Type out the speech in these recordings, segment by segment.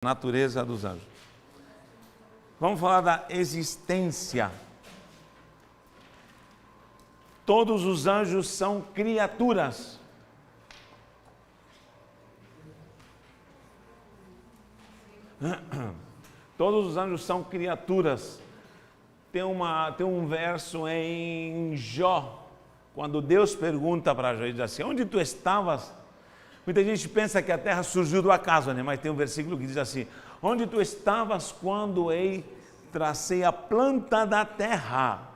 Natureza dos anjos. Vamos falar da existência. Todos os anjos são criaturas. Todos os anjos são criaturas. Tem um verso em Jó, quando Deus pergunta para Jó, ele diz assim: onde tu estavas? Muita gente pensa que a terra surgiu do acaso, né? Mas tem um versículo que diz assim: onde tu estavas quando eu tracei a planta da terra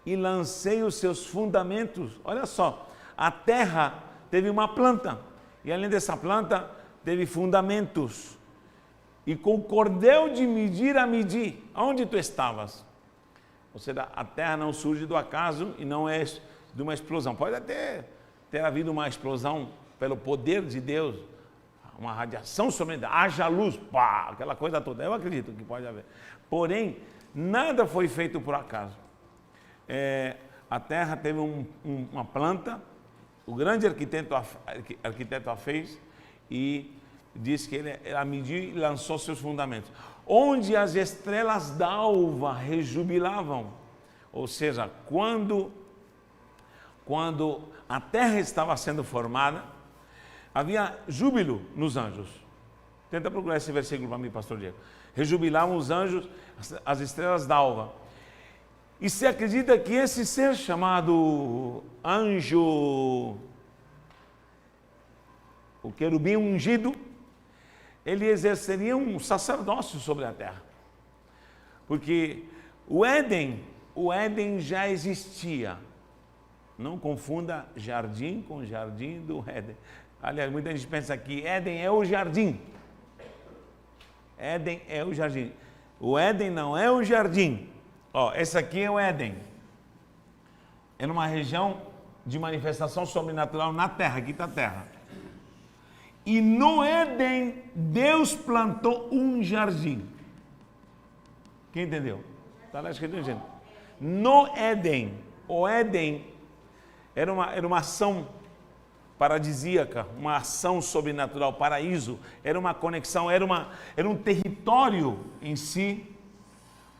e lancei os seus fundamentos? Olha só, a terra teve uma planta, e além dessa planta, teve fundamentos. E com cordel de medir a medir, onde tu estavas? Ou seja, a terra não surge do acaso e não é de uma explosão. Pode até ter havido uma explosão pelo poder de Deus, uma radiação sobre, haja luz, pá, aquela coisa toda. Eu acredito que pode haver. Porém, nada foi feito por acaso. A terra teve uma planta, o grande arquiteto a fez e diz que ele mediu e lançou seus fundamentos. Onde as estrelas d'alva rejubilavam, ou seja, quando a terra estava sendo formada, havia júbilo nos anjos. Tenta procurar esse versículo para mim, pastor Diego. Rejubilavam os anjos, as estrelas d'alva. E se acredita que esse ser chamado anjo, o querubim ungido, ele exerceria um sacerdócio sobre a terra. Porque o Éden já existia. Não confunda jardim com jardim do Éden. Aliás, muita gente pensa que Éden é o jardim. Éden é o jardim. O Éden não é o jardim. Esse aqui é o Éden. É numa região de manifestação sobrenatural na terra. Aqui está a terra. E no Éden, Deus plantou um jardim. Quem entendeu? Está lá escrito, gente. No Éden, o Éden era uma ação paradisíaca, uma ação sobrenatural, paraíso, era uma conexão, era um território em si,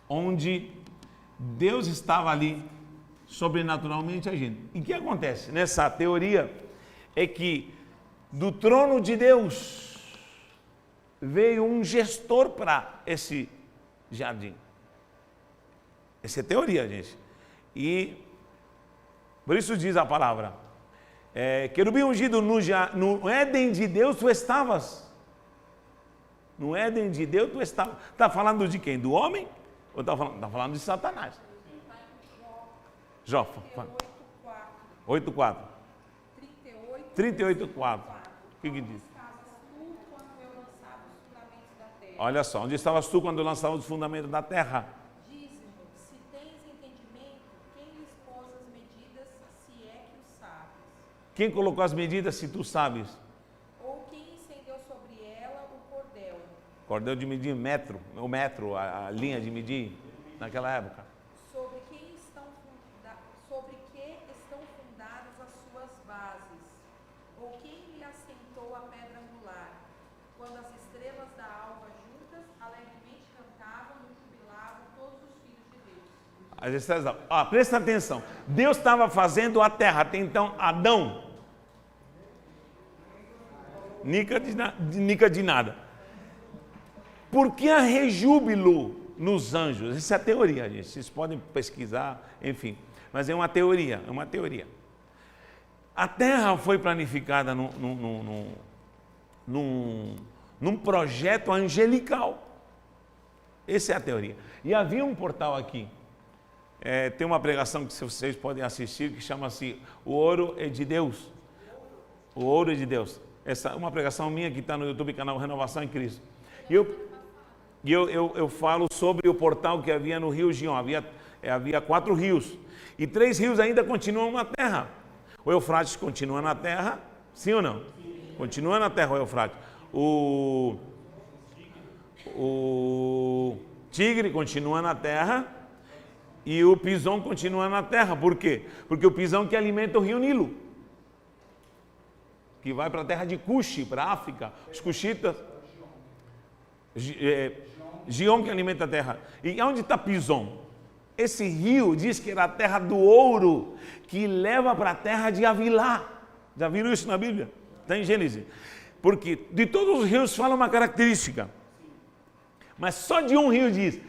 onde Deus estava ali sobrenaturalmente agindo. E o que acontece nessa teoria é que do trono de Deus veio um gestor para esse jardim. Essa é a teoria, gente. E por isso diz a palavra, querubim ungido, no Éden de Deus tu estavas. No Éden de Deus tu estavas. Está falando de quem? Do homem? Ou está falando de Satanás? Jó. 8:4. 38:4. O que diz? Olha só, onde estavas tu quando eu lançava os fundamentos da terra? Diz-me, se tens entendimento, quem lhes pôs as medidas, se é que o sabes? Quem colocou as medidas, se tu sabes? Ou quem estendeu sobre ela o cordel? Cordel de medir metro, o metro, a linha de medir, naquela época. Sobre que estão fundadas as suas bases? Ou quem lhe assentou a pedra angular? Quando as estrelas da alva juntas alegremente cantavam e jubilavam todos os filhos de Deus. As estrelas da alva. Presta atenção. Deus estava fazendo a terra, até então Adão. Nica de nada. Por que a rejúbilo nos anjos? Essa é a teoria, gente. Vocês podem pesquisar, enfim. Mas é uma teoria, A terra foi planificada num projeto angelical. Essa é a teoria. E havia um portal aqui. Tem uma pregação que vocês podem assistir que chama-se O Ouro é de Deus. O Ouro é de Deus. Essa é uma pregação minha que está no YouTube, canal Renovação em Cristo. E eu falo sobre o portal que havia no Rio Gion. Havia 4 rios. E 3 rios ainda continuam na terra. O Eufrates continua na terra, sim ou não? Sim. Continua na terra o Eufrates. O Tigre continua na terra e o Pison continua na terra. Por quê? Porque o Pison que alimenta o rio Nilo, que vai para a terra de Cuxi, para a África. Os cuxitas, Gion que alimenta a terra. E onde está Pison? Esse rio diz que era a terra do ouro, que leva para a terra de Havilá. Já viram isso na Bíblia? Está em Gênesis. Porque de todos os rios fala uma característica. Mas só de um rio diz.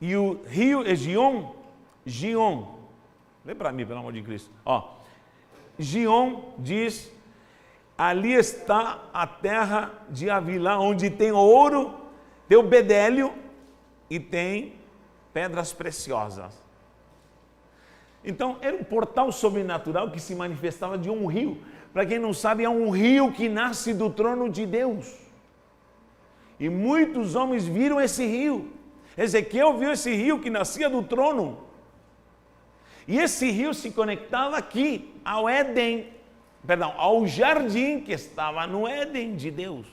E o rio é Gion. Gion. Lê para mim, pelo amor de Cristo. Ó. Gion diz, ali está a terra de Havilá, onde tem ouro, tem o bedélio e tem pedras preciosas. Então, era um portal sobrenatural que se manifestava de um rio. Para quem não sabe, é um rio que nasce do trono de Deus. E muitos homens viram esse rio. Ezequiel viu esse rio que nascia do trono. E esse rio se conectava aqui, ao Éden, ao jardim que estava no Éden de Deus.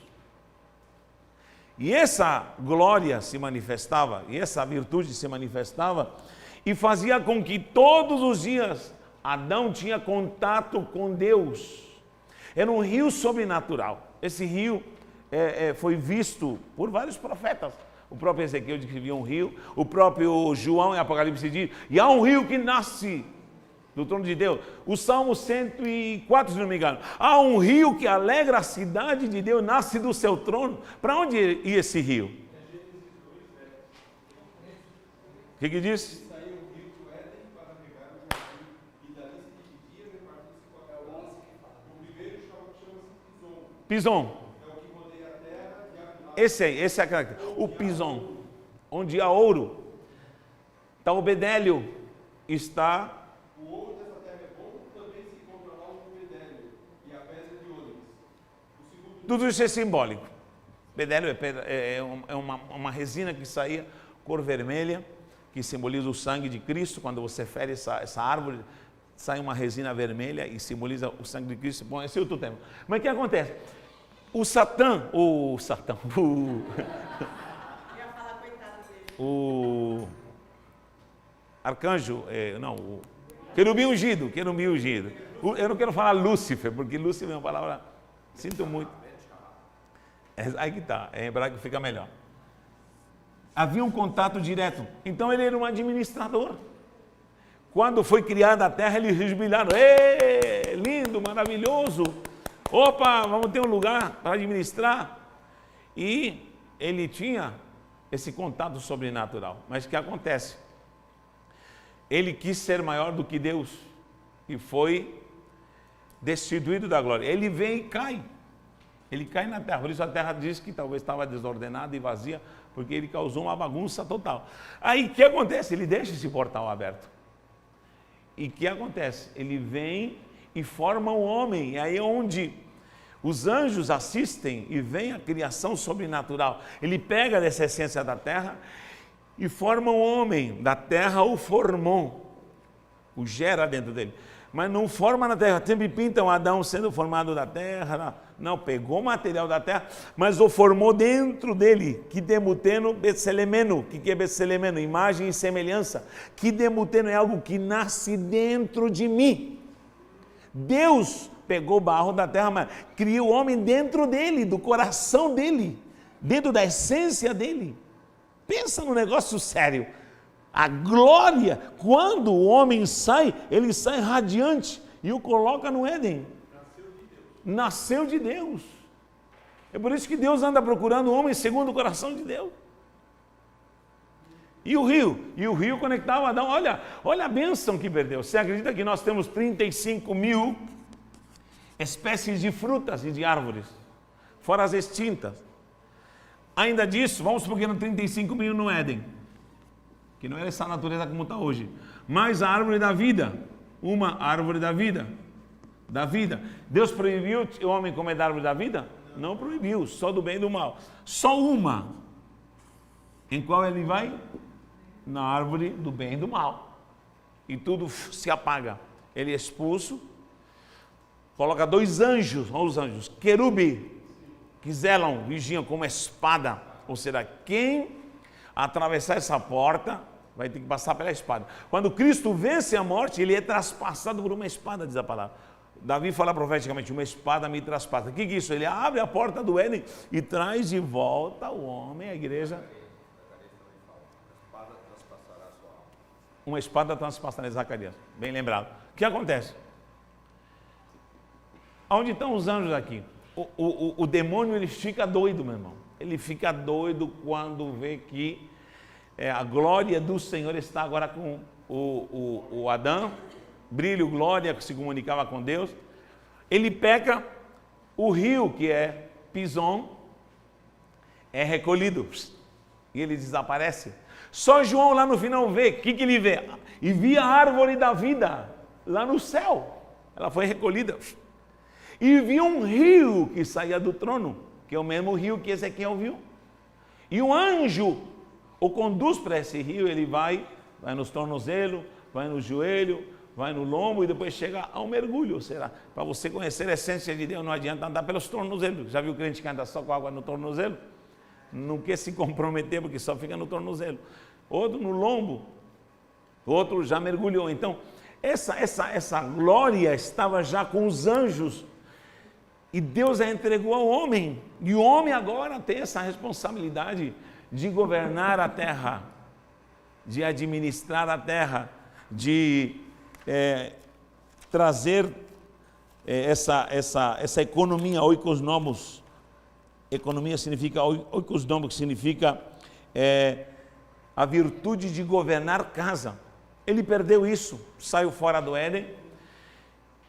E essa glória se manifestava, e essa virtude se manifestava, e fazia com que todos os dias Adão tinha contato com Deus. Era um rio sobrenatural. Esse rio foi visto por vários profetas. O próprio Ezequiel descrevia um rio, o próprio João em Apocalipse diz, e há um rio que nasce do trono de Deus. O Salmo 104, se não me engano, há um rio que alegra a cidade de Deus, nasce do seu trono. Para onde ia esse rio? O que diz? Pison. Esse é a característica. O Pison, onde há ouro, está o bedélio, está... O ouro dessa terra é bom, também se encontra lá o bedélio e a pedra de ônix. Tudo isso é simbólico. Bedélio é uma resina que saía, cor vermelha, que simboliza o sangue de Cristo. Quando você fere essa árvore, sai uma resina vermelha e simboliza o sangue de Cristo. Bom, esse é outro tema. Mas o que acontece? O Satã, o arcanjo, o querubim ungido. Eu não quero falar Lúcifer, porque Lúcifer é uma palavra, sinto muito. Aí que está, em hebraico fica melhor. Havia um contato direto, então ele era um administrador. Quando foi criada a terra, eles jubilaram, lindo, maravilhoso. Opa, vamos ter um lugar para administrar. E ele tinha esse contato sobrenatural. Mas o que acontece? Ele quis ser maior do que Deus e foi destituído da glória. Ele vem e cai. Ele cai na terra. Por isso a terra diz que talvez estava desordenada e vazia, porque ele causou uma bagunça total. Aí o que acontece? Ele deixa esse portal aberto. E o que acontece? Ele vem e forma um homem. E aí é onde os anjos assistem e vem a criação sobrenatural. Ele pega dessa essência da terra e forma um homem. Da terra o formou, o gera dentro dele. Mas não forma na terra. Sempre pintam Adão sendo formado da terra. Não, pegou o material da terra, mas o formou dentro dele. Que demuteno betselemeno. O que é betselemeno? Imagem e semelhança. Que demuteno é algo que nasce dentro de mim. Deus pegou o barro da terra, mas criou o homem dentro dele, do coração dele, dentro da essência dele. Pensa num negócio sério. A glória, quando o homem sai, ele sai radiante e o coloca no Éden. Nasceu de Deus. É por isso que Deus anda procurando o homem segundo o coração de Deus. E o rio conectava Adão. Olha a bênção que perdeu. Você acredita que nós temos 35 mil espécies de frutas e de árvores, fora as extintas? Ainda disso, vamos supor que eram 35 mil no Éden, que não era essa natureza como está hoje. Mas a árvore da vida, uma árvore da vida. Deus proibiu o homem comer da árvore da vida? Não proibiu, só do bem e do mal. Só uma. Em qual ele vai? Na árvore do bem e do mal. E tudo se apaga. Ele é expulso. Coloca 2 anjos, olha os anjos, querube, que zelam, vigiam com uma espada. Ou seja, quem atravessar essa porta vai ter que passar pela espada. Quando Cristo vence a morte, ele é traspassado por uma espada, diz a palavra. Davi fala profeticamente, uma espada me traspassa. O que é isso? Ele abre a porta do Éden e traz de volta o homem, a igreja. Uma espada transpassará, Zacarias, bem lembrado. O que acontece? Onde estão os anjos aqui? O demônio, ele fica doido, meu irmão. Ele fica doido quando vê que a glória do Senhor está agora com o Adão, brilho, glória, que se comunicava com Deus. Ele peca, o rio, que é Pison, é recolhido e ele desaparece. Só João lá no final vê, o que ele vê? E via a árvore da vida lá no céu, ela foi recolhida. E viu um rio que saía do trono, que é o mesmo rio que Ezequiel viu. E o anjo o conduz para esse rio, ele vai nos tornozelos, vai no joelho, vai no lombo e depois chega ao mergulho. Será? Para você conhecer a essência de Deus, não adianta andar pelos tornozelos. Já viu o crente que anda só com água no tornozelo? Não quer se comprometer porque só fica no tornozelo. Outro no lombo, outro já mergulhou. Então, essa glória estava já com os anjos. E Deus a entregou ao homem. E o homem agora tem essa responsabilidade de governar a terra, de administrar a terra, de trazer essa economia, oikosnomos. Economia significa, oikosnomos, que significa a virtude de governar casa. Ele perdeu isso, saiu fora do Éden.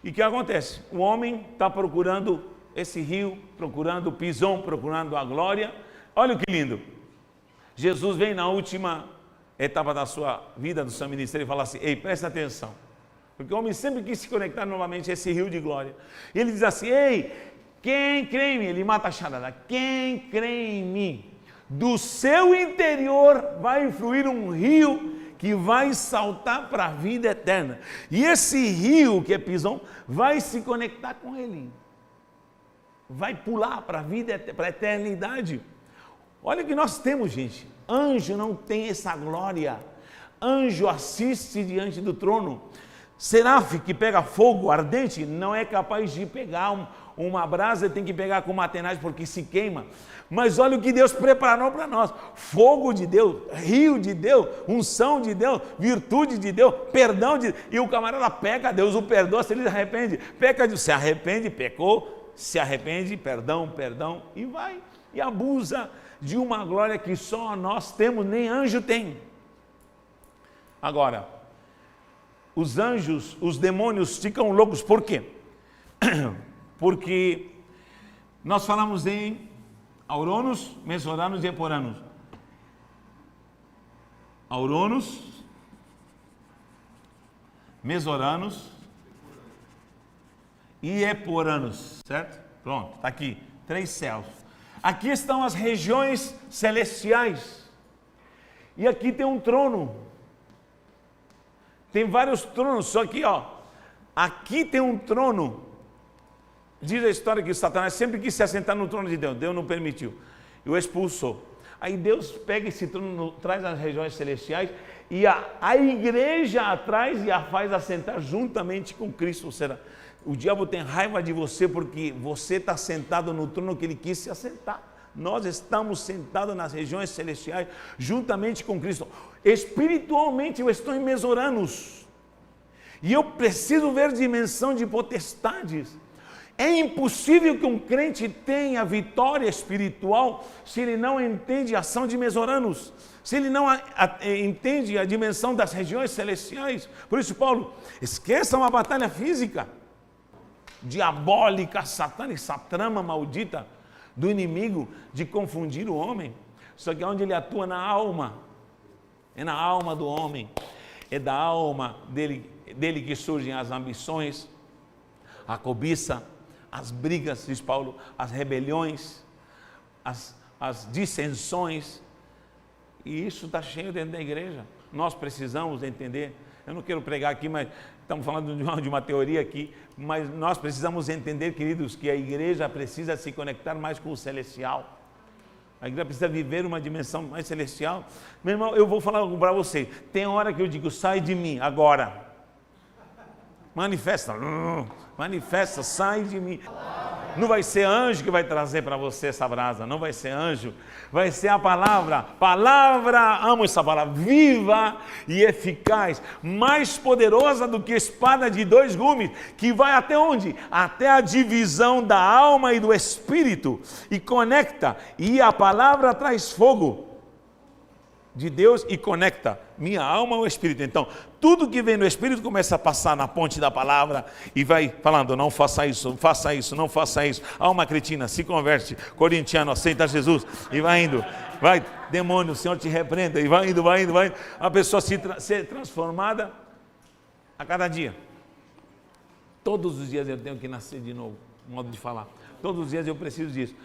E o que acontece? O homem está procurando esse rio, procurando o Pison, procurando a glória. Olha que lindo. Jesus vem na última etapa da sua vida, do seu ministério, e fala assim, ei, presta atenção. Porque o homem sempre quis se conectar novamente a esse rio de glória. E ele diz assim, ei, quem crê em mim? Ele mata a charada. Quem crê em mim? Do seu interior vai fluir um rio que vai saltar para a vida eterna. E esse rio, que é Pison, vai se conectar com ele. Vai pular para a vida, para a eternidade. Olha o que nós temos, gente. Anjo não tem essa glória. Anjo assiste diante do trono. Seraf, que pega fogo ardente, não é capaz de pegar uma brasa, tem que pegar com uma tenaz porque se queima. Mas olha o que Deus preparou para nós. Fogo de Deus, rio de Deus, unção de Deus, virtude de Deus, perdão de Deus. E o camarada peca, Deus o perdoa se ele se arrepende. Peca, se arrepende, pecou, se arrepende, perdão, e vai. E abusa de uma glória que só nós temos, nem anjo tem. Agora, os anjos, os demônios ficam loucos, por quê? Porque nós falamos em Auranos, Mesoranos e Eporanos. Auranos, Mesoranos e Eporanos, certo? Pronto, está aqui, 3 céus. Aqui estão as regiões celestiais. E aqui tem um trono. Tem vários tronos, só que, aqui tem um trono. Diz a história que Satanás sempre quis se assentar no trono de Deus. Deus não permitiu. E o expulsou. Aí Deus pega esse trono, traz as regiões celestiais e a igreja atrás e a faz assentar juntamente com Cristo. Ou seja, o diabo tem raiva de você porque você está sentado no trono que ele quis se assentar. Nós estamos sentados nas regiões celestiais juntamente com Cristo. Espiritualmente eu estou em Mesoranos. E eu preciso ver dimensão de potestades. É impossível que um crente tenha vitória espiritual se ele não entende a ação de Mesoranos, se ele não entende a dimensão das regiões celestiais. Por isso, Paulo, esqueça uma batalha física, diabólica, satânica, essa trama maldita do inimigo de confundir o homem. Só que é onde ele atua na alma, é na alma do homem, é da alma dele que surgem as ambições, a cobiça, as brigas, diz Paulo, as rebeliões, as dissensões, e isso está cheio dentro da igreja. Nós precisamos entender, eu não quero pregar aqui, mas estamos falando de uma teoria aqui, mas nós precisamos entender, queridos, que a igreja precisa se conectar mais com o celestial. A igreja precisa viver uma dimensão mais celestial. Meu irmão, eu vou falar algo para você, tem hora que eu digo, sai de mim, agora. Manifesta. Manifesta, sai de mim. Não vai ser anjo que vai trazer para você essa brasa, não vai ser anjo, vai ser a palavra, amo essa palavra, viva e eficaz, mais poderosa do que espada de 2 gumes, que vai até onde? Até a divisão da alma e do espírito, e conecta, e a palavra traz fogo de Deus e conecta minha alma ao Espírito. Então, tudo que vem no Espírito começa a passar na ponte da palavra e vai falando, não faça isso, não faça isso. Alma cretina, se converte, corintiano, aceita Jesus e vai indo. Vai, demônio, o Senhor te repreenda e vai indo. A pessoa ser transformada a cada dia. Todos os dias eu tenho que nascer de novo, modo de falar. Todos os dias eu preciso disso.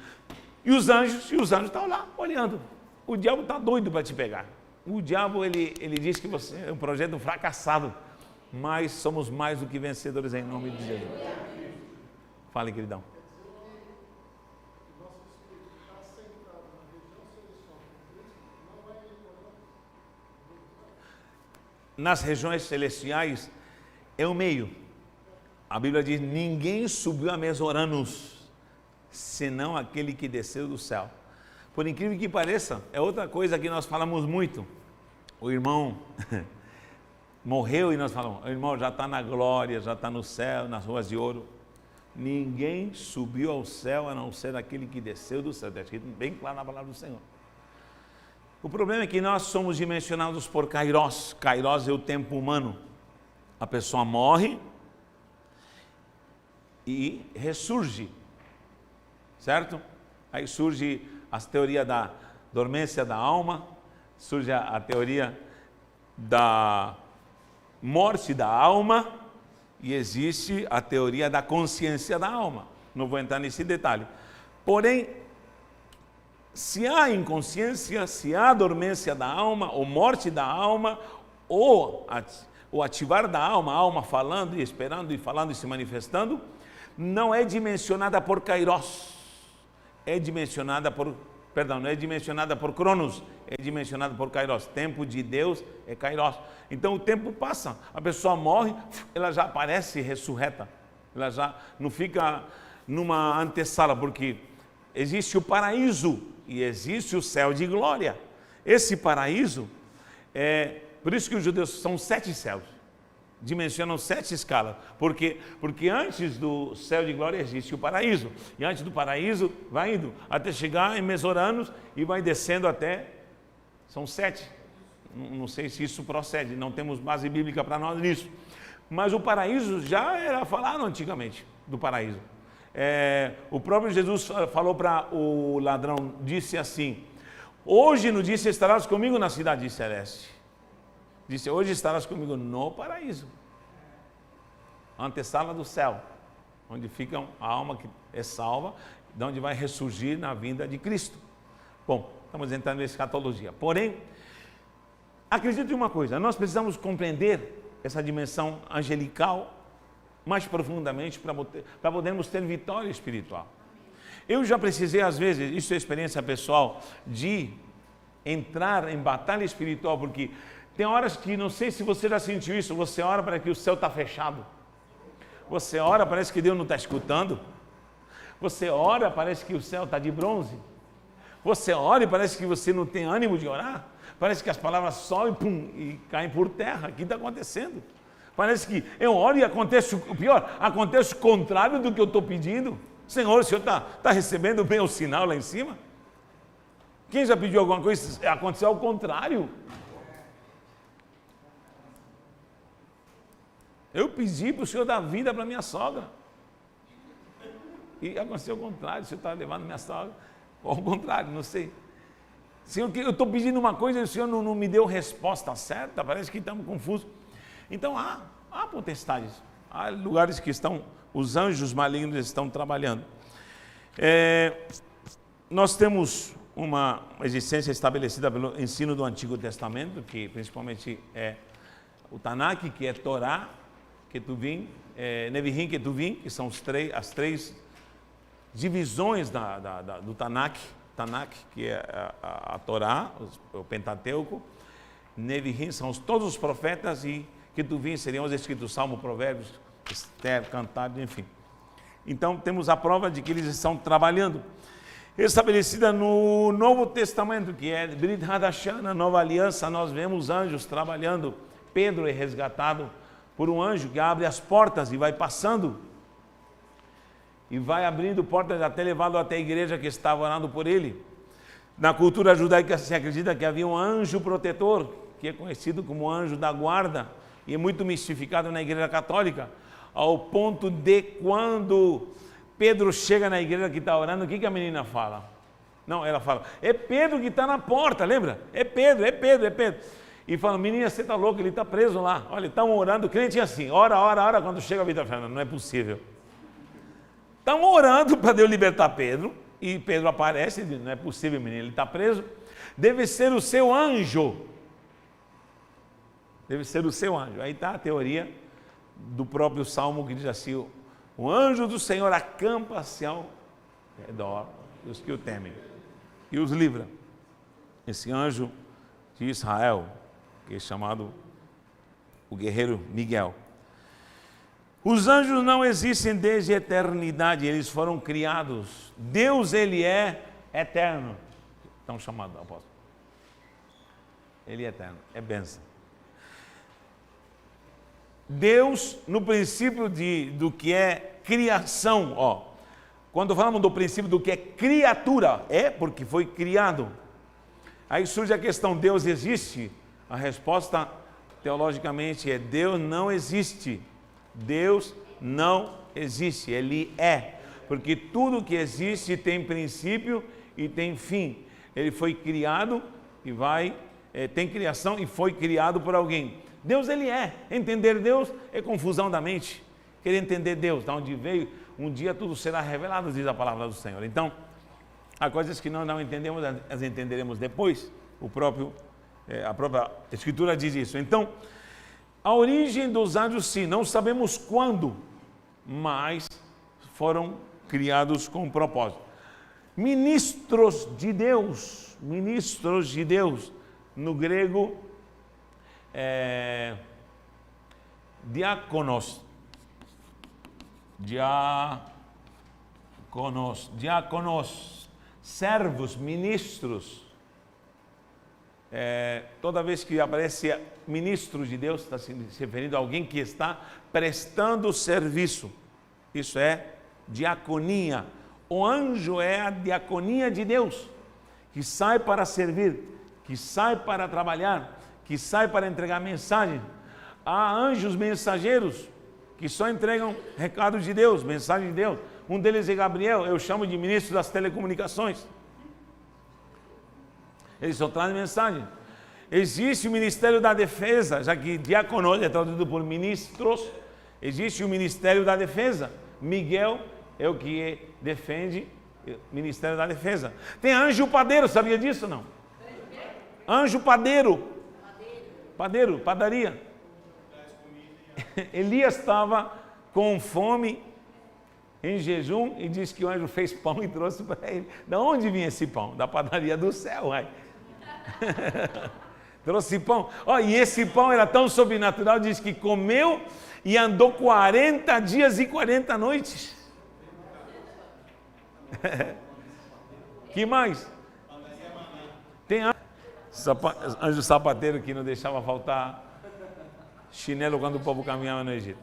E os anjos estão lá olhando. O diabo está doido para te pegar. O diabo, ele diz que você é um projeto fracassado, mas somos mais do que vencedores em nome de Jesus. Fale, queridão. Nas regiões celestiais é o meio. A Bíblia diz, ninguém subiu a Mesoranos, senão aquele que desceu do céu. Por incrível que pareça, é outra coisa que nós falamos muito. O irmão morreu e nós falamos, o irmão já está na glória, já está no céu, nas ruas de ouro. Ninguém subiu ao céu a não ser aquele que desceu do céu. Está escrito bem claro na palavra do Senhor. O problema é que nós somos dimensionados por Kairos. Kairos é o tempo humano. A pessoa morre e ressurge, certo? Aí surge as teorias da dormência da alma, surge a teoria da morte da alma e existe a teoria da consciência da alma. Não vou entrar nesse detalhe. Porém, se há inconsciência, se há dormência da alma, ou morte da alma, ou ativar da alma, a alma falando e esperando e falando e se manifestando, não é dimensionada por Kairos. Não é dimensionada por Cronos, é dimensionada por Kairos. Tempo de Deus é Kairos. Então o tempo passa, a pessoa morre, ela já aparece ressurreta. Ela já não fica numa antessala, porque existe o paraíso e existe o céu de glória. Esse paraíso, por isso que os judeus são 7 céus. Dimensionam 7 escalas, porque antes do céu de glória existe o paraíso, e antes do paraíso vai indo, até chegar em Mesoranos e vai descendo até, são 7, não sei se isso procede, não temos base bíblica para nós nisso, mas o paraíso já era falado antigamente, do paraíso. O próprio Jesus falou para o ladrão, disse assim, hoje no dia estarás comigo na cidade celeste. Disse, hoje estarás comigo no paraíso, antessala do céu, onde fica a alma que é salva, de onde vai ressurgir na vinda de Cristo. Bom, estamos entrando em escatologia. Porém, acredito em uma coisa, nós precisamos compreender essa dimensão angelical mais profundamente para podermos ter vitória espiritual. Eu já precisei, às vezes, isso é experiência pessoal, de entrar em batalha espiritual, porque tem horas que, não sei se você já sentiu isso, você ora para que o céu está fechado. Você ora, parece que Deus não está escutando. Você ora, parece que o céu está de bronze. Você ora e parece que você não tem ânimo de orar. Parece que as palavras sobem e caem por terra. O que está acontecendo? Parece que eu oro e acontece o pior, acontece o contrário do que eu estou pedindo. Senhor, o Senhor está recebendo bem o sinal lá em cima? Quem já pediu alguma coisa, aconteceu ao contrário. Eu pedi para o Senhor dar vida para minha sogra. E aconteceu o contrário, o Senhor está levando minha sogra. Ou ao contrário, não sei. Senhor, eu estou pedindo uma coisa e o Senhor não me deu resposta certa, parece que estamos confusos. Então há potestades, há lugares que os anjos malignos estão trabalhando. Nós temos uma existência estabelecida pelo ensino do Antigo Testamento, que principalmente é o Tanakh, que é Torá, Ketuvim, Nevi'im, Ketuvim, que são as 3 divisões do Tanakh, que é a Torá, o Pentateuco, Nevi'im são todos os profetas e Ketuvim seriam os escritos, Salmo, Provérbios, Esther, Cantado, enfim. Então temos a prova de que eles estão trabalhando. Estabelecida no Novo Testamento, que é Brit Hadashah, na Nova Aliança, nós vemos anjos trabalhando. Pedro é resgatado por um anjo que abre as portas e vai passando. E vai abrindo portas até levado até a igreja que estava orando por ele. Na cultura judaica se acredita que havia um anjo protetor, que é conhecido como anjo da guarda, e é muito mistificado na igreja católica, ao ponto de quando Pedro chega na igreja que está orando, o que a menina fala? Não, ela fala, é Pedro que está na porta, lembra? É Pedro, é Pedro, é Pedro. E fala, menina, você está louco, ele está preso lá. Olha, estão orando, o crente é assim, ora, quando chega a vida, fala, não é possível. Estão orando para Deus libertar Pedro, e Pedro aparece e diz, não é possível, menino, ele está preso. Deve ser o seu anjo. Deve ser o seu anjo. Aí está a teoria do próprio Salmo que diz assim, o anjo do Senhor acampa-se ao redor dos que o temem e os livra. Esse anjo de Israel, que é chamado o guerreiro Miguel. Os anjos não existem desde a eternidade, eles foram criados. Deus, ele é eterno. Estão chamados, apóstolo. Ele é eterno, é bênção. Deus, no princípio do que é criação, quando falamos do princípio do que é criatura, é porque foi criado. Aí surge a questão, Deus existe? A resposta, teologicamente, é Deus não existe. Deus não existe, Ele é. Porque tudo que existe tem princípio e tem fim. Ele foi criado e tem criação e foi criado por alguém. Deus, ele é. Entender Deus é confusão da mente. Querer entender Deus, de onde veio, um dia tudo será revelado, diz a palavra do Senhor. Então, há coisas que nós não entendemos, as entenderemos depois. A própria Escritura diz isso. Então, a origem dos anjos, sim, não sabemos quando, mas foram criados com um propósito. Ministros de Deus, no grego, diáconos, servos, ministros. Toda vez que aparece ministro de Deus, está se referindo a alguém que está prestando serviço. Isso é diaconia. O anjo é a diaconia de Deus, que sai para servir, que sai para trabalhar, que sai para entregar mensagem. Há anjos mensageiros que só entregam recados de Deus, mensagem de Deus. Um deles é Gabriel, eu chamo de ministro das telecomunicações. Ele só traz mensagem. Existe o Ministério da Defesa, já que diáconos é traduzido por ministros, existe o Ministério da Defesa. Miguel é o que defende o Ministério da Defesa. Tem anjo padeiro, sabia disso ou não? Anjo padeiro. Padeiro, padaria. Elias estava com fome, em jejum, e disse que o anjo fez pão e trouxe para ele. Da onde vinha esse pão? Da padaria do céu, uai. Trouxe pão. E esse pão era tão sobrenatural, diz que comeu e andou 40 dias e 40 noites. Que mais? Tem anjo sapateiro que não deixava faltar chinelo quando o povo caminhava no Egito.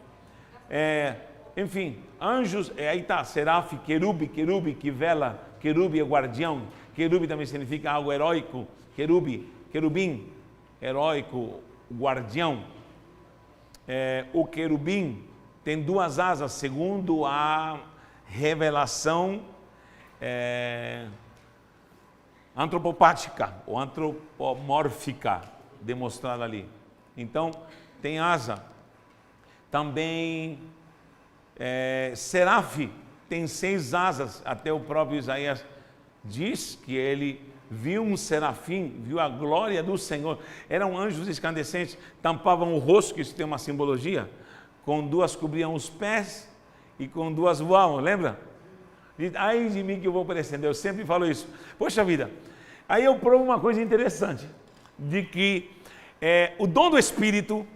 Enfim, anjos, aí está, seraf, querube, que vela, querube é guardião, querube também significa algo heróico, querubim, heróico, guardião. O querubim tem duas asas, segundo a revelação antropopática ou antropomórfica demonstrada ali. Então, tem asa. Também seraf tem 6 asas, até o próprio Isaías diz que ele viu um serafim, viu a glória do Senhor. Eram anjos escandescentes, tampavam o rosto, que isso tem uma simbologia, com 2 cobriam os pés e com 2 voavam, lembra? Ai de mim que eu vou parecendo, eu sempre falo isso. Poxa vida, aí eu provo uma coisa interessante, de que o dom do Espírito,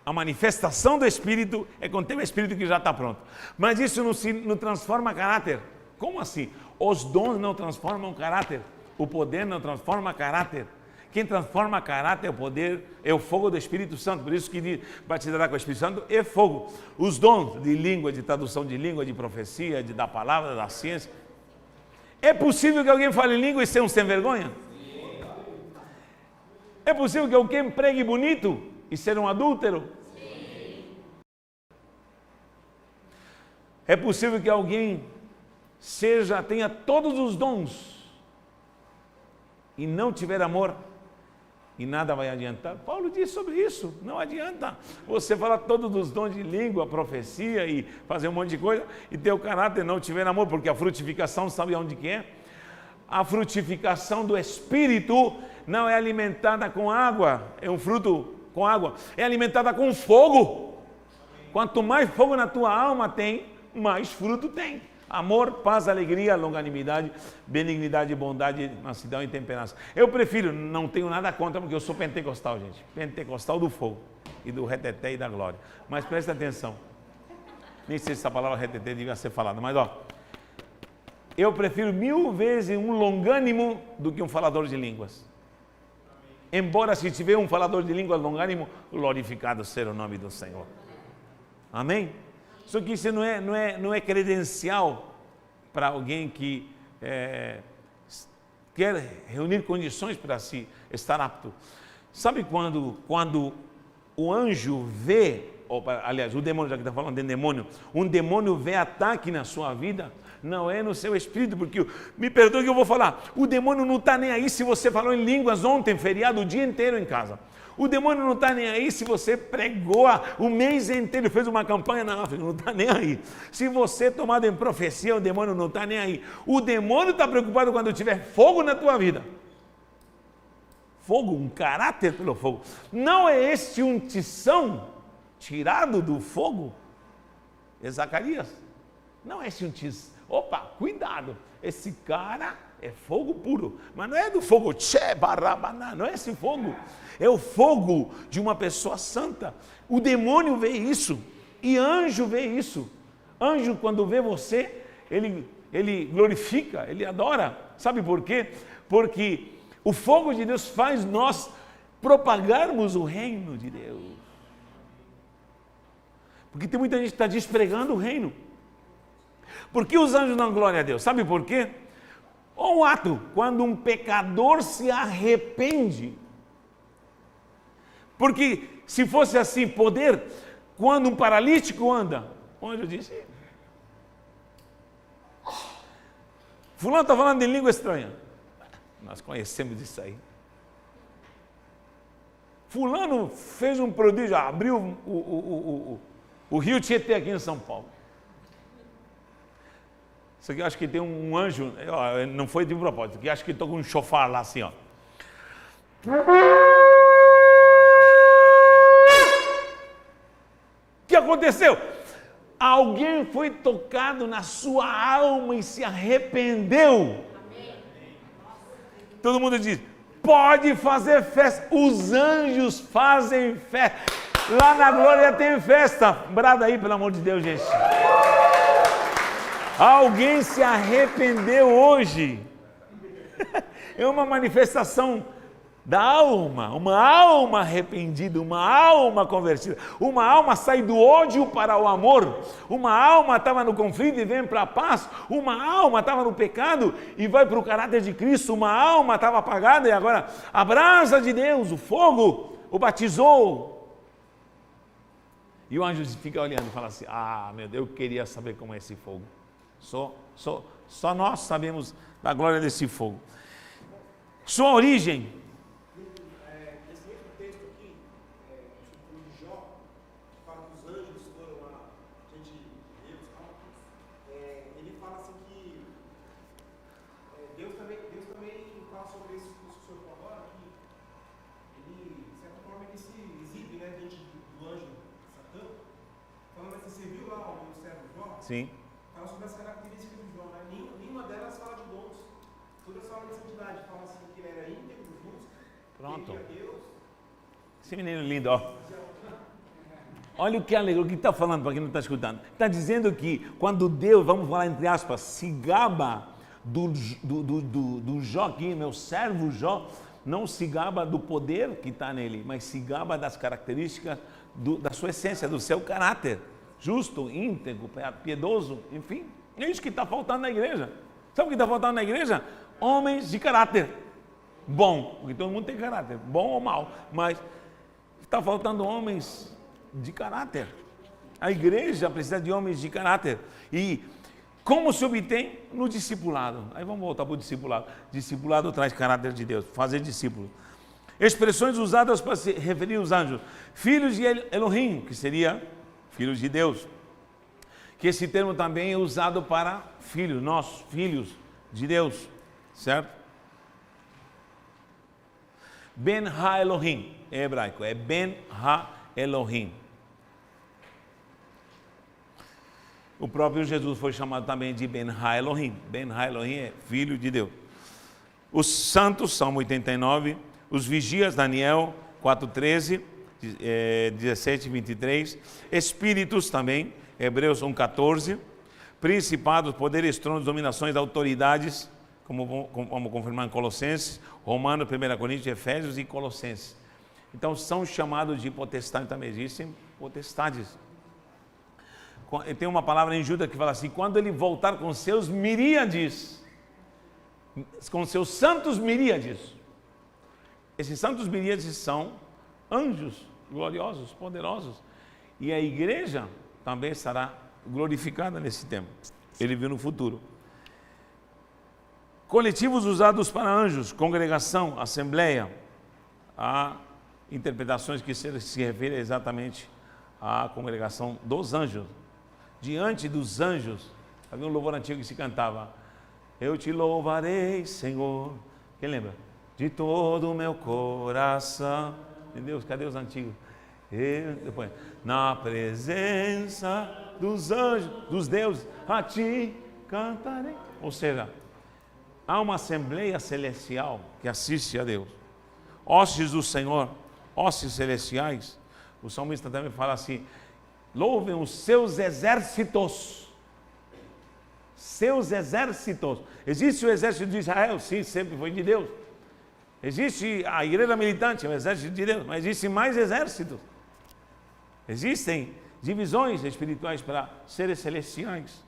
A manifestação do Espírito é quando tem o Espírito que já está pronto. Mas isso não transforma caráter. Como assim? Os dons não transformam caráter. O poder não transforma caráter. Quem transforma caráter é o poder, é o fogo do Espírito Santo. Por isso que diz, batizará com o Espírito Santo é fogo. Os dons de língua, de tradução de língua, de profecia, de da palavra, da ciência. É possível que alguém fale língua e seja um sem vergonha? É possível que alguém pregue bonito e ser um adúltero? É possível que alguém tenha todos os dons e não tiver amor? E nada vai adiantar. Paulo diz sobre isso, não adianta você falar todos os dons de língua, profecia e fazer um monte de coisa e ter o caráter não tiver amor, porque a frutificação, sabe onde que é? A frutificação do Espírito não é alimentada com água, é um fruto com água, é alimentada com fogo. Quanto mais fogo na tua alma tem, mais fruto tem. Amor, paz, alegria, longanimidade, benignidade, bondade, mansidão e temperança. Eu prefiro, não tenho nada contra, porque eu sou pentecostal, gente. Pentecostal do fogo, e do reteté e da glória. Mas presta atenção. Nem sei se essa palavra reteté devia ser falada, mas ó. Eu prefiro 1000 vezes um longânimo do que um falador de línguas. Embora se tiver um falador de línguas longânimo, glorificado seja o nome do Senhor. Amém? Só que isso não é credencial para alguém que quer reunir condições para se estar apto. Sabe quando o anjo vê, aliás, o demônio, já que está falando de demônio, um demônio vê ataque na sua vida, não é no seu espírito, porque, me perdoe que eu vou falar, o demônio não está nem aí se você falou em línguas ontem, feriado, o dia inteiro em casa. O demônio não está nem aí se você pregou o mês inteiro, fez uma campanha na África, não está nem aí. Se você tomado em profecia, o demônio não está nem aí. O demônio está preocupado quando tiver fogo na tua vida. Fogo, um caráter pelo fogo. Não é este um tição tirado do fogo? É Zacarias. Não é este um tição. Opa, cuidado, esse cara é fogo puro, mas não é do fogo não é esse fogo, é o fogo de uma pessoa santa. O demônio vê isso, e anjo vê isso. Anjo, quando vê você, ele glorifica, ele adora. Sabe por quê? Porque o fogo de Deus faz nós propagarmos o reino de Deus. Porque tem muita gente que está despregando o reino. Por que os anjos dão glória a Deus? Sabe por quê? Ou um ato, quando um pecador se arrepende. Porque se fosse assim, poder, quando um paralítico anda, o anjo disse, fulano está falando em língua estranha. Nós conhecemos isso aí. Fulano fez um prodígio, abriu o rio Tietê aqui em São Paulo. Isso aqui eu acho que tem um anjo, não foi de propósito, que acho que estou com um chofar lá assim, ó. O que aconteceu? Alguém foi tocado na sua alma e se arrependeu. Todo mundo diz, pode fazer festa. Os anjos fazem festa. Lá na glória tem festa. Brada aí, pelo amor de Deus, gente. Alguém se arrependeu hoje. É uma manifestação da alma, uma alma arrependida, uma alma convertida. Uma alma sai do ódio para o amor. Uma alma estava no conflito e vem para a paz. Uma alma estava no pecado e vai para o caráter de Cristo. Uma alma estava apagada e agora a brasa de Deus, o fogo, o batizou. E o anjo fica olhando e fala assim, meu Deus, eu queria saber como é esse fogo. Só nós sabemos da glória desse fogo. Sua origem. Esse mesmo texto aqui, de Jó, que fala que os anjos foram a gente de Deus e tal, ele fala assim que Deus também fala sobre isso que o senhor falou agora, que ele, de certa forma, ele se exibe, né, diante do anjo Satã, falando assim, você viu lá o servo Jó? Sim. Fala sobre as características de Jó, né? Nenhuma delas fala de dons. Todas falam de santidade. Fala assim que ele era íntegro, justo, Pronto. temia Deus. Esse menino lindo, ó. Olha o que alegre, o que está falando para quem não está escutando. Está dizendo que quando Deus, vamos falar entre aspas, se gaba do Jó aqui, meu servo Jó, não se gaba do poder que está nele, mas se gaba das características da sua essência, do seu caráter. Justo, íntegro, piedoso, enfim. É isso que está faltando na igreja. Sabe o que está faltando na igreja? Homens de caráter bom, porque todo mundo tem caráter, bom ou mal, mas está faltando homens de caráter. A igreja precisa de homens de caráter. E como se obtém? No discipulado. Aí vamos voltar para o discipulado. Discipulado traz caráter de Deus, fazer discípulo. Expressões usadas para se referir aos anjos. Filhos de Elohim, que seria filhos de Deus. Que esse termo também é usado para filhos, nós, filhos de Deus, certo? Ben Ha-Elohim, é hebraico, é Ben Ha-Elohim. O próprio Jesus foi chamado também de Ben Ha-Elohim. Ben Ha-Elohim é filho de Deus. Os santos, Salmo 89, os vigias, Daniel 4:13, 17 e 23, espíritos também, Hebreus 1:14, principados, poderes, tronos, dominações, autoridades, como vamos confirmar em Colossenses, Romanos, 1 Coríntios, Efésios e Colossenses. Então são chamados de potestades também, existem potestades. Tem uma palavra em Judas que fala assim, quando ele voltar com seus miríades, com seus santos miríades, esses santos miríades são anjos gloriosos, poderosos, e a igreja também estará glorificada nesse tempo, ele viu no futuro. Coletivos usados para anjos, congregação, assembleia, há interpretações que se referem exatamente à congregação dos anjos. Diante dos anjos, havia um louvor antigo que se cantava, eu te louvarei, Senhor, quem lembra? De todo o meu coração, meu Deus, cadê os antigos? Depois, na presença dos anjos, dos deuses, a ti cantarei. Ou seja, há uma assembleia celestial que assiste a Deus. Hostes do Senhor, hostes celestiais. O salmista também fala assim, louvem os seus exércitos. Seus exércitos. Existe o exército de Israel? Sim, sempre foi de Deus. Existe a igreja militante, é o exército de Deus, mas existem mais exércitos. Existem divisões espirituais para seres celestiais.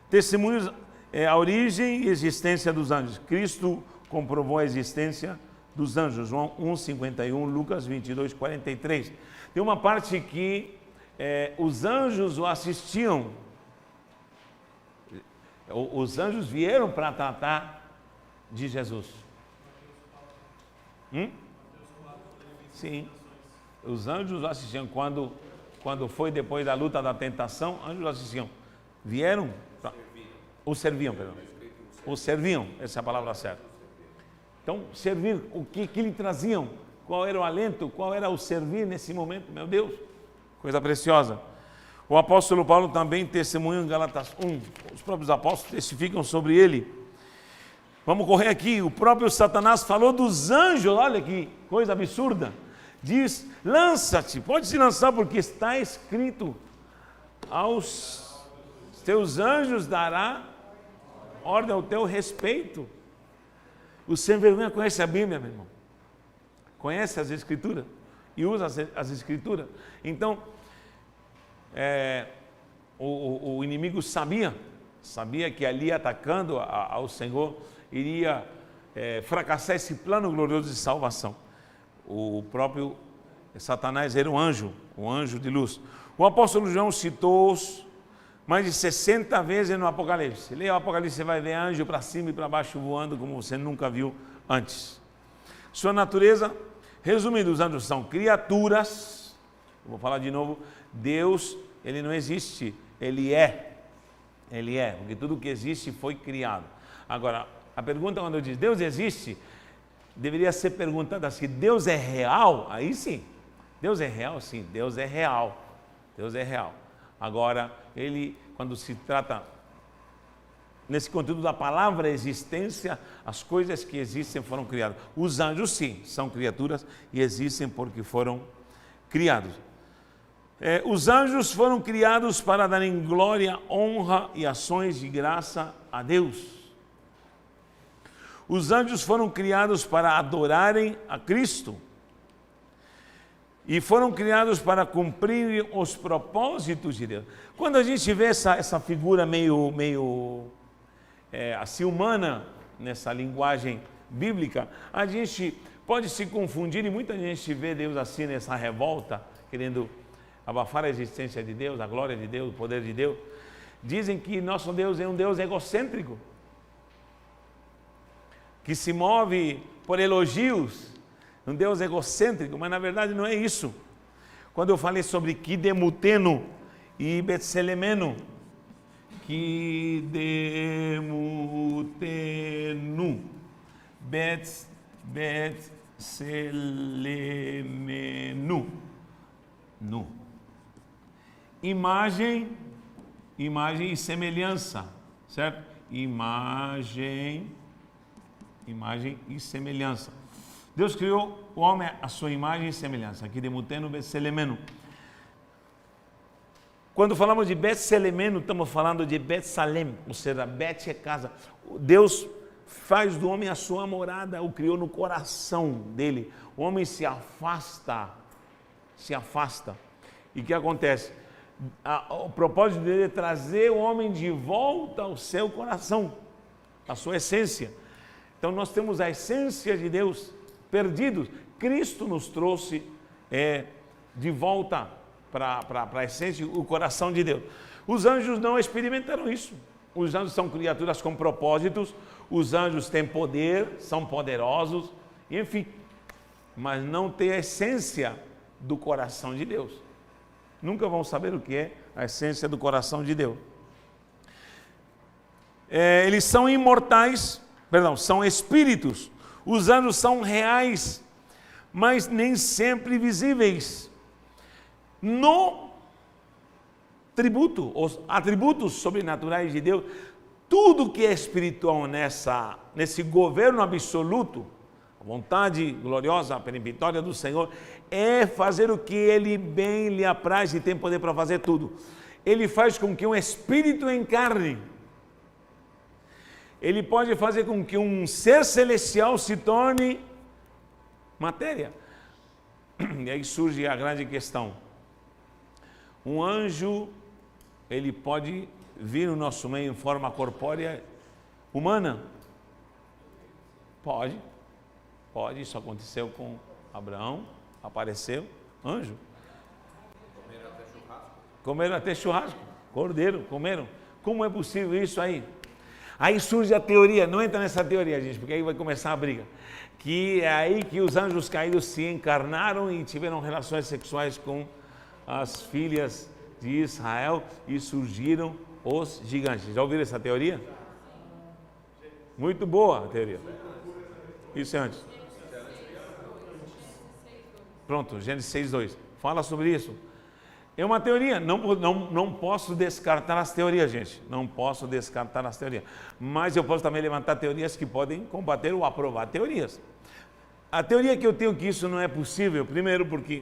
Testemunhos é a origem e existência dos anjos. Cristo comprovou a existência dos anjos. João 1:51, Lucas 22:43. Tem uma parte que os anjos o assistiam. Os anjos vieram para tratar de Jesus. Sim. Os anjos o assistiam. Quando foi depois da luta da tentação, anjos o assistiam. Vieram, o serviam, perdão. O serviam, essa é a palavra certa. Então, servir, o que lhe traziam? Qual era o alento? Qual era o servir nesse momento? Meu Deus, coisa preciosa. O apóstolo Paulo também testemunha em Gálatas 1. Os próprios apóstolos testificam sobre ele. Vamos correr aqui. O próprio Satanás falou dos anjos. Olha que coisa absurda. Diz, lança-te. Pode se lançar porque está escrito. Aos teus anjos dará ordem ao teu respeito. O sem vergonha conhece a Bíblia, meu irmão. Conhece as Escrituras e usa as Escrituras. Então, o inimigo sabia que ali atacando ao Senhor iria fracassar esse plano glorioso de salvação. O próprio Satanás era um anjo de luz. O apóstolo João citou-os mais de 60 vezes no Apocalipse. Leia o Apocalipse, você vai ver anjo para cima e para baixo voando como você nunca viu antes. Sua natureza, resumindo, os anjos são criaturas. Eu vou falar de novo, Deus, ele não existe, ele é, porque tudo que existe foi criado. Agora, a pergunta quando eu digo Deus existe, deveria ser perguntada se Deus é real, aí sim, Deus é real, sim, Deus é real, Agora, ele, quando se trata, nesse conteúdo da palavra existência, as coisas que existem foram criadas. Os anjos, sim, são criaturas e existem porque foram criados. Os anjos foram criados para darem glória, honra e ações de graça a Deus. Os anjos foram criados para adorarem a Cristo. E foram criados para cumprir os propósitos de Deus. Quando a gente vê essa figura meio assim humana, nessa linguagem bíblica, a gente pode se confundir e muita gente vê Deus assim nessa revolta, querendo abafar a existência de Deus, a glória de Deus, o poder de Deus. Dizem que nosso Deus é um Deus egocêntrico, que se move por elogios, um Deus egocêntrico, mas na verdade não é isso. Quando eu falei sobre Kidemutenu e Betselemenu, Betselemenu, imagem e semelhança, certo? Imagem e semelhança. Deus criou o homem à sua imagem e semelhança. Aqui demuteno Betselemenu. Quando falamos de Betselemenu, estamos falando de Betsalem, ou seja, Bet é casa. Deus faz do homem a sua morada, o criou no coração dele. O homem se afasta. E o que acontece? O propósito dele é trazer o homem de volta ao seu coração, à sua essência. Então nós temos a essência de Deus perdidos. Cristo nos trouxe de volta para a essência, o coração de Deus. Os anjos não experimentaram isso. Os anjos são criaturas com propósitos, os anjos têm poder, são poderosos, enfim, mas não têm a essência do coração de Deus. Nunca vão saber o que é a essência do coração de Deus. Eles são imortais, são espíritos. Os anjos são reais, mas nem sempre visíveis. No tributo, os atributos sobrenaturais de Deus, tudo que é espiritual nesse governo absoluto, a vontade gloriosa, peremptória do Senhor, é fazer o que Ele bem lhe apraz e tem poder para fazer tudo. Ele faz com que um espírito encarne. Ele pode fazer com que um ser celestial se torne matéria. E aí surge a grande questão. Um anjo, ele pode vir no nosso meio em forma corpórea humana? Pode, isso aconteceu com Abraão, apareceu, anjo. Comeram até churrasco, cordeiro, comeram. Como é possível isso aí? Aí surge a teoria, não entra nessa teoria, gente, porque aí vai começar a briga. Que é aí que os anjos caídos se encarnaram e tiveram relações sexuais com as filhas de Israel e surgiram os gigantes. Já ouviram essa teoria? Muito boa a teoria. Isso é antes. Pronto, Gênesis 6:2. Fala sobre isso. É uma teoria, não posso descartar as teorias, gente. Não posso descartar as teorias. Mas eu posso também levantar teorias que podem combater ou aprovar teorias. A teoria que eu tenho que isso não é possível, primeiro porque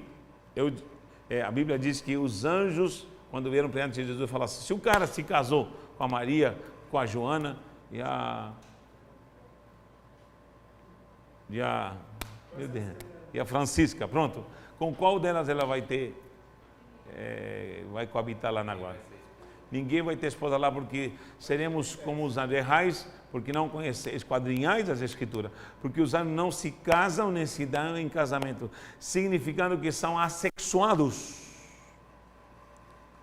a Bíblia diz que os anjos, quando vieram perante de Jesus, falaram assim, se o cara se casou com a Maria, com a Joana e a Francisca, pronto, com qual delas ela vai ter? Vai coabitar lá na glória. Ninguém vai ter esposa lá porque seremos como os anjos, porque não conheceis, esquadrinhais as escrituras, porque os anjos não se casam nem se dão em casamento, significando que são assexuados.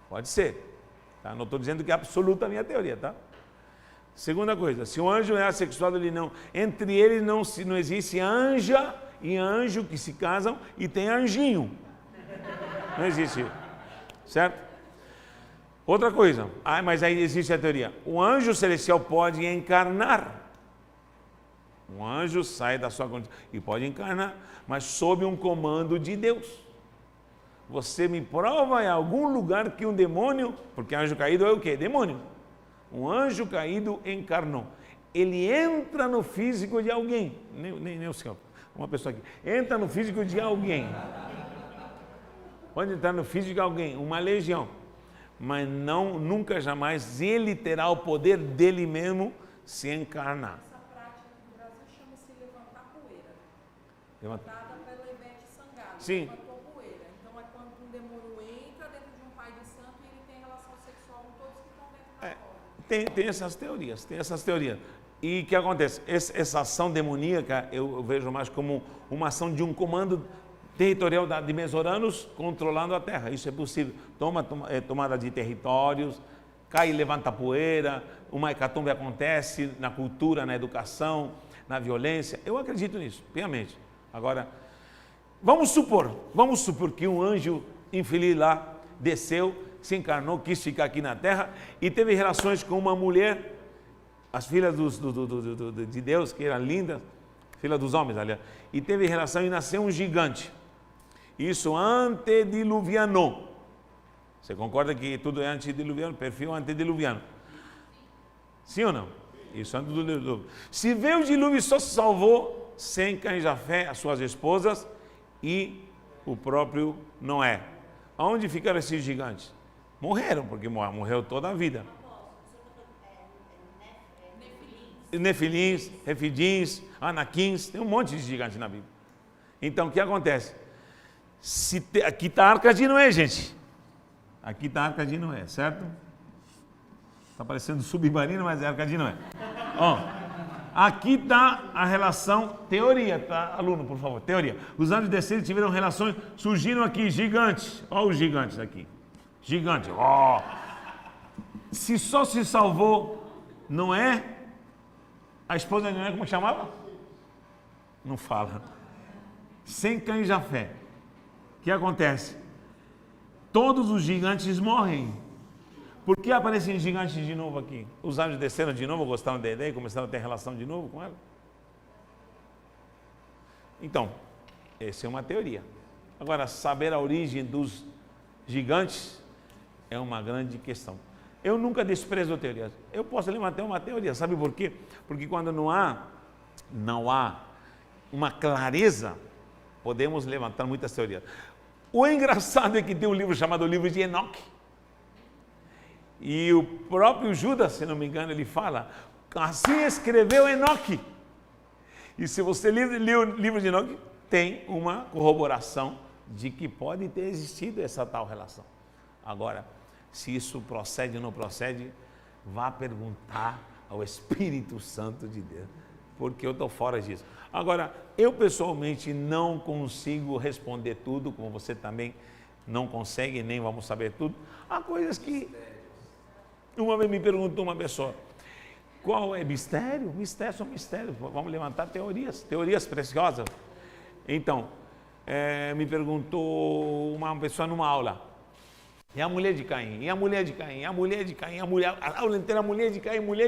Pode ser, tá? Não estou dizendo que é absoluta a minha teoria, tá? Segunda coisa, se o anjo é assexuado, entre eles não existe anja e anjo que se casam e tem anjinho. Não existe, certo? Outra coisa, mas aí existe a teoria. O anjo celestial pode encarnar. Um anjo sai da sua condição e pode encarnar, mas sob um comando de Deus. Você me prova em algum lugar que um demônio, porque anjo caído é o quê? Demônio. Um anjo caído encarnou. Ele entra no físico de alguém. Nem o senhor, uma pessoa aqui. Entra no físico de alguém. pode entrar no físico de alguém, uma legião, mas não, nunca jamais ele terá o poder dele mesmo se encarnar. Essa prática no Brasil chama-se levantar poeira. Levanta- Dada pela Ivete Sangalo. Sim. Levantou poeira. Então é quando um demônio entra dentro de um pai de santo e ele tem relação sexual com todos que estão dentro da roda. Tem essas teorias. E o que acontece? Essa ação demoníaca eu vejo mais como uma ação de um comando territorial de Mesoranos controlando a terra. Isso é possível. Tomada de territórios, cai e levanta poeira, uma hecatombe acontece na cultura, na educação, na violência. Eu acredito nisso, piamente. Agora, vamos supor que um anjo infeliz lá desceu, se encarnou, quis ficar aqui na terra e teve relações com uma mulher, as filhas de Deus, que eram lindas, filha dos homens, aliás, e teve relação e nasceu um gigante. Isso antediluviano. Você concorda que tudo é antediluviano? Perfil antediluviano. Sim ou não? Isso antes do dilúvio. Se veio o dilúvio, só se salvou Sem, Cã e Jafé, as suas esposas e o próprio Noé. Aonde ficaram esses gigantes? Morreram, porque morreu toda a vida. Nefilins, Refidins, Anaquins, tem um monte de gigantes na Bíblia. Então, o que acontece? Aqui está a Arca de Noé, gente. Aqui está a Arca de Noé, certo? Está parecendo submarino, mas é a Arca de Noé. Ó, aqui está a relação, teoria, tá, aluno, por favor, teoria. Os anjos desceram e tiveram relações, surgiram aqui gigantes. Ó os gigantes aqui. Gigante, ó. Se só se salvou Noé, a esposa de Noé, como chamava? Não fala. Sem, Cã e Jafé. O que acontece? Todos os gigantes morrem. Por que aparecem gigantes de novo aqui? Os anjos desceram de novo, gostaram da ideia e começaram a ter relação de novo com ela? Então, essa é uma teoria. Agora, saber a origem dos gigantes é uma grande questão. Eu nunca desprezo teorias. Eu posso levantar uma teoria, sabe por quê? Porque quando não há uma clareza, podemos levantar muitas teorias. O engraçado é que tem um livro chamado Livro de Enoque. E o próprio Judas, se não me engano, ele fala, assim escreveu Enoque. E se você ler o livro de Enoque, tem uma corroboração de que pode ter existido essa tal relação. Agora, se isso procede ou não procede, vá perguntar ao Espírito Santo de Deus, porque eu estou fora disso. Agora, eu pessoalmente não consigo responder tudo, como você também não consegue, nem vamos saber tudo. Há coisas que... Uma vez me perguntou uma pessoa, qual é mistério? Mistério são mistérios, vamos levantar teorias preciosas. Então, me perguntou uma pessoa numa aula, e a mulher de Caim, a aula inteira mulher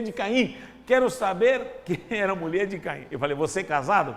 de Caim, quero saber quem era a mulher de Caim. Eu falei, você é casado?